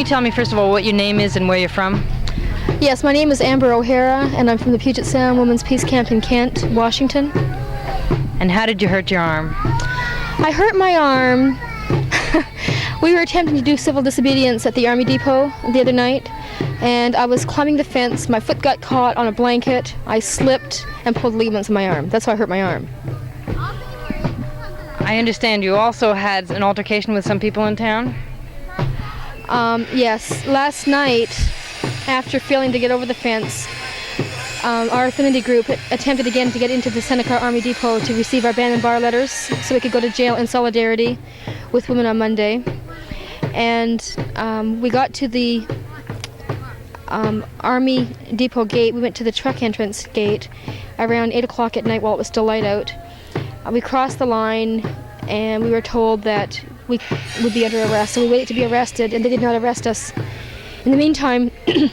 tell me, first of all, what your name is and where you're from? Yes, my name is Amber O'Hara, and I'm from the Puget Sound Women's Peace Camp in Kent, Washington. And how did you hurt your arm? I hurt my arm. We were attempting to do civil disobedience at the Army Depot the other night, and I was climbing the fence. My foot got caught on a blanket. I slipped and pulled ligaments in my arm. That's how I hurt my arm. I understand you also had an altercation with some people in town? Yes. Last night, after failing to get over the fence, our affinity group attempted again to get into the Seneca Army Depot to receive our ban and bar letters so we could go to jail in solidarity with women on Monday. And we got to the Army Depot gate. We went to the truck entrance gate around 8 o'clock at night while it was still light out. We crossed the line and we were told that we would be under arrest. So we waited to be arrested, and they did not arrest us. In the meantime,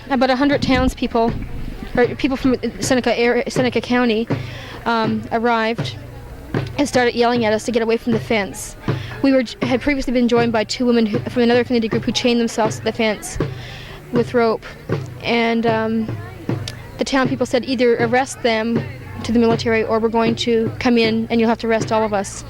about 100 townspeople, or people from Seneca County, arrived and started yelling at us to get away from the fence. We had previously been joined by two women from another affinity group who chained themselves to the fence with rope. And the town people said either arrest them to the military or we're going to come in and you'll have to arrest all of us.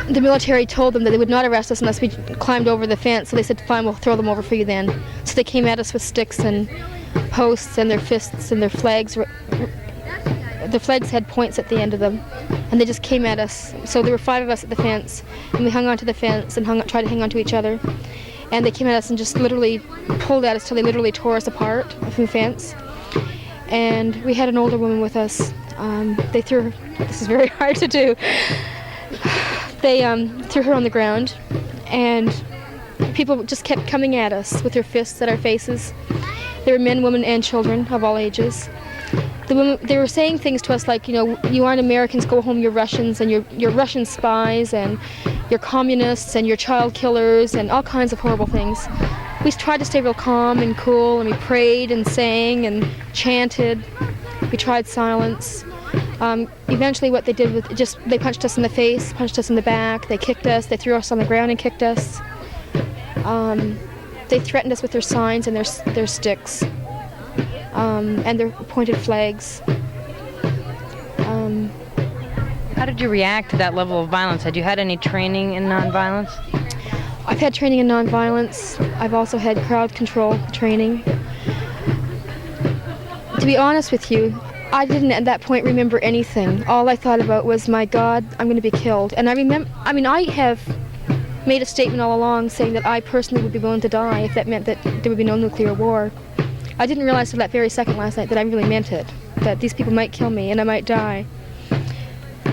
The military told them that they would not arrest us unless we climbed over the fence, so they said, fine, we'll throw them over for you then. So they came at us with sticks and posts and their fists and their flags. The flags had points at the end of them, and they just came at us. So there were 5 of us at the fence, and we hung onto the fence and tried to hang on to each other. And they came at us and just literally pulled at us till they literally tore us apart from the fence. And we had an older woman with us. They threw her, this is very hard to do. They threw her on the ground, and people just kept coming at us with their fists at our faces. There were men, women, and children of all ages. They were saying things to us like, you know, you aren't Americans, go home, you're Russians, and you're Russian spies, and you're communists, and you're child killers, and all kinds of horrible things. We tried to stay real calm and cool, and we prayed and sang and chanted. We tried silence. Eventually what they did was they punched us in the face, punched us in the back, they kicked us, they threw us on the ground and kicked us. They threatened us with their signs and their sticks, and their pointed flags. How did you react to that level of violence? Had you had any training in nonviolence? I've had training in nonviolence. I've also had crowd control training. To be honest with you, I didn't at that point remember anything. All I thought about was, my God, I'm going to be killed. And I have made a statement all along saying that I personally would be willing to die if that meant that there would be no nuclear war. I didn't realize till that very second last night that I really meant it, that these people might kill me and I might die.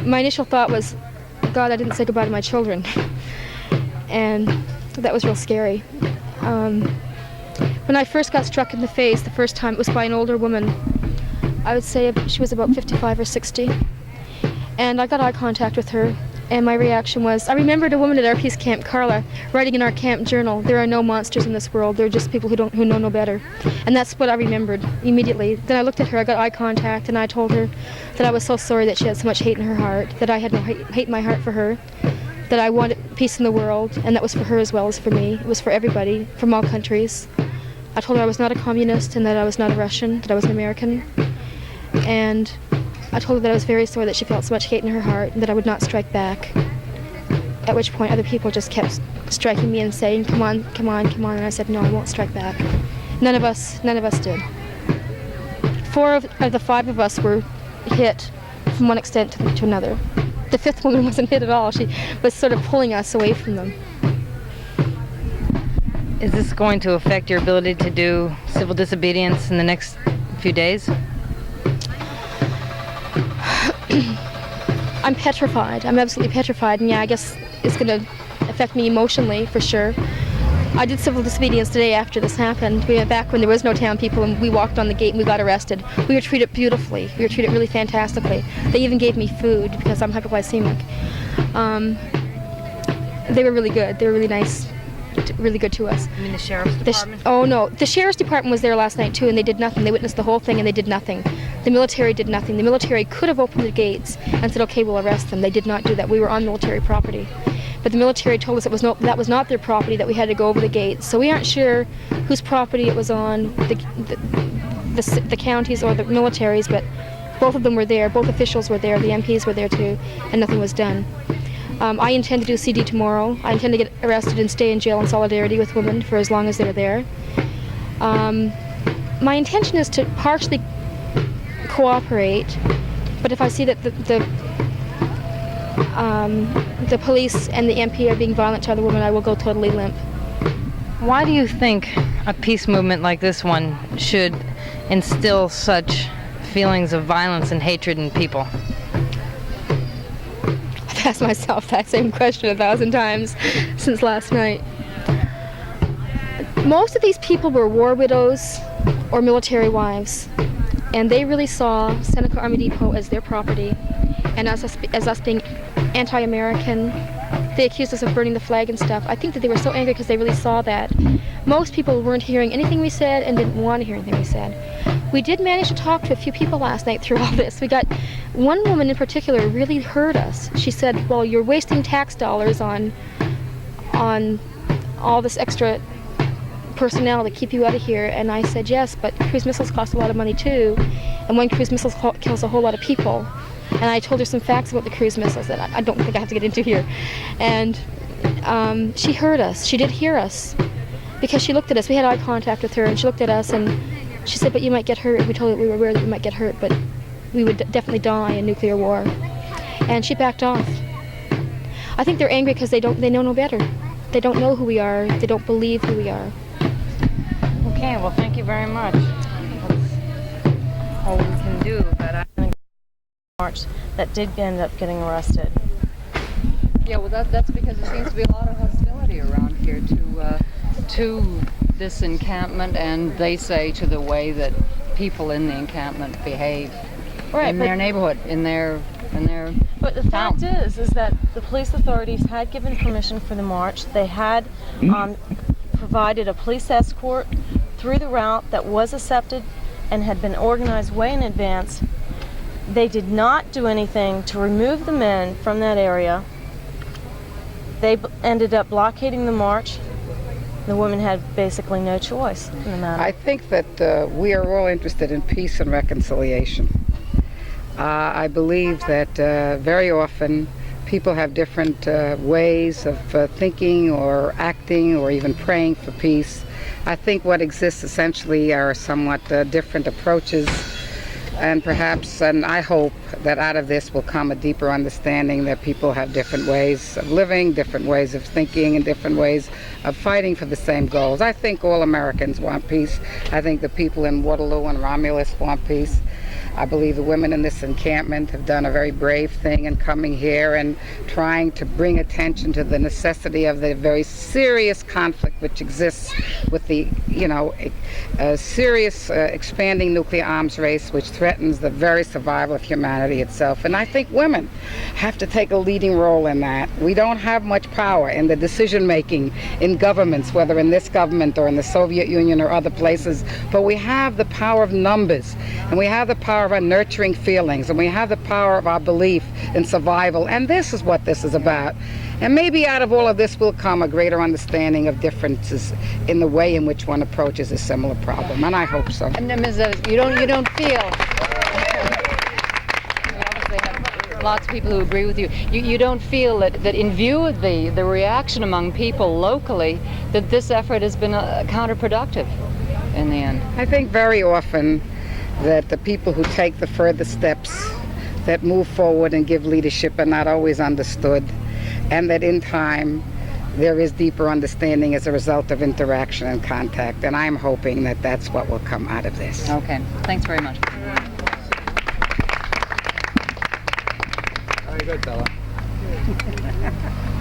My initial thought was, God, I didn't say goodbye to my children. And that was real scary. When I first got struck in the face the first time, it was by an older woman. I would say she was about 55 or 60. And I got eye contact with her, and my reaction was, I remembered a woman at our peace camp, Carla, writing in our camp journal, there are no monsters in this world, there are just people who know no better. And that's what I remembered immediately. Then I looked at her, I got eye contact, and I told her that I was so sorry that she had so much hate in her heart, that I had no hate in my heart for her, that I wanted peace in the world, and that was for her as well as for me. It was for everybody, from all countries. I told her I was not a communist, and that I was not a Russian, that I was an American. And I told her that I was very sorry that she felt so much hate in her heart and that I would not strike back. At which point other people just kept striking me and saying, come on, come on, come on. And I said, no, I won't strike back. None of us did. 4 of the 5 of us were hit from one extent to another. The 5th woman wasn't hit at all. She was sort of pulling us away from them. Is this going to affect your ability to do civil disobedience in the next few days? I'm petrified. I'm absolutely petrified, and yeah, I guess it's going to affect me emotionally for sure. I did civil disobedience today after this happened. We went back when there was no town people, and we walked on the gate and we got arrested. We were treated beautifully. We were treated really fantastically. They even gave me food because I'm hypoglycemic. They were really good. They were really nice, really good to us. You mean the sheriff's department? Oh no, the sheriff's department was there last night too, and they did nothing. They witnessed the whole thing and they did nothing. The military did nothing. The military could have opened the gates and said, okay, we'll arrest them. They did not do that. We were on military property. but the military told us that was not their property, that we had to go over the gate. So we aren't sure whose property it was on, the counties or the militaries, but both of them were there, both officials were there, the MPs were there too, and nothing was done. I intend to do CD tomorrow. I intend to get arrested and stay in jail in solidarity with women for as long as they're there. My intention is to partially cooperate, but if I see that the police and the MP are being violent to other women, I will go totally limp. Why do you think a peace movement like this one should instill such feelings of violence and hatred in people? I've asked myself that same question 1,000 times since last night. Most of these people were war widows or military wives, and they really saw Seneca Army Depot as their property, and as us being anti-American. They accused us of burning the flag and stuff. I think that they were so angry because they really saw that. Most people weren't hearing anything we said and didn't want to hear anything we said. We did manage to talk to a few people last night through all this. We got one woman in particular really heard us. She said, well, you're wasting tax dollars on all this extra personnel to keep you out of here. And I said, yes, but cruise missiles cost a lot of money too. And one cruise missile kills a whole lot of people. And I told her some facts about the cruise missiles that I don't think I have to get into here. And she heard us. She did hear us. Because she looked at us. We had eye contact with her, and she looked at us, and she said, but you might get hurt. We told her we were aware that we might get hurt, but we would definitely die in nuclear war. And she backed off. I think they're angry because they know no better. They don't know who we are. They don't believe who we are. Okay, well, thank you very much. That's all we can do, but I think March that did end up getting arrested. Yeah, well, that's because there seems to be a lot of hostility around here to this encampment, and they say to the way that people in the encampment behave in their neighborhood, in their But the fact is that the police authorities had given permission for the march. They had provided a police escort through the route that was accepted and had been organized way in advance. They did not do anything to remove the men from that area. They ended up blockading the march. The women had basically no choice in the matter. I think that we are all interested in peace and reconciliation. I believe that very often people have different ways of thinking or acting or even praying for peace. I think what exists essentially are somewhat different approaches, and perhaps, and I hope that out of this will come a deeper understanding that people have different ways of living, different ways of thinking, and different ways of fighting for the same goals. I think all Americans want peace. I think the people in Waterloo and Romulus want peace. I believe the women in this encampment have done a very brave thing in coming here and trying to bring attention to the necessity of the very serious conflict which exists with the, serious expanding nuclear arms race which threatens the very survival of humanity itself. And I think women have to take a leading role in that. We don't have much power in the decision making in governments, whether in this government or in the Soviet Union or other places, but we have the power of numbers, and we have the power of our nurturing feelings, and we have the power of our belief in survival, and this is what this is about. And maybe out of all of this will come a greater understanding of differences in the way in which one approaches a similar problem, and I hope so. And Ms. You don't feel. We obviously have lots of people who agree with you. You don't feel that in view of the reaction among people locally, that this effort has been counterproductive in the end? I think very often that the people who take the further steps, that move forward and give leadership, are not always understood, and that in time there is deeper understanding as a result of interaction and contact, and I'm hoping that that's what will come out of this. Okay, thanks very much. Very good, fella.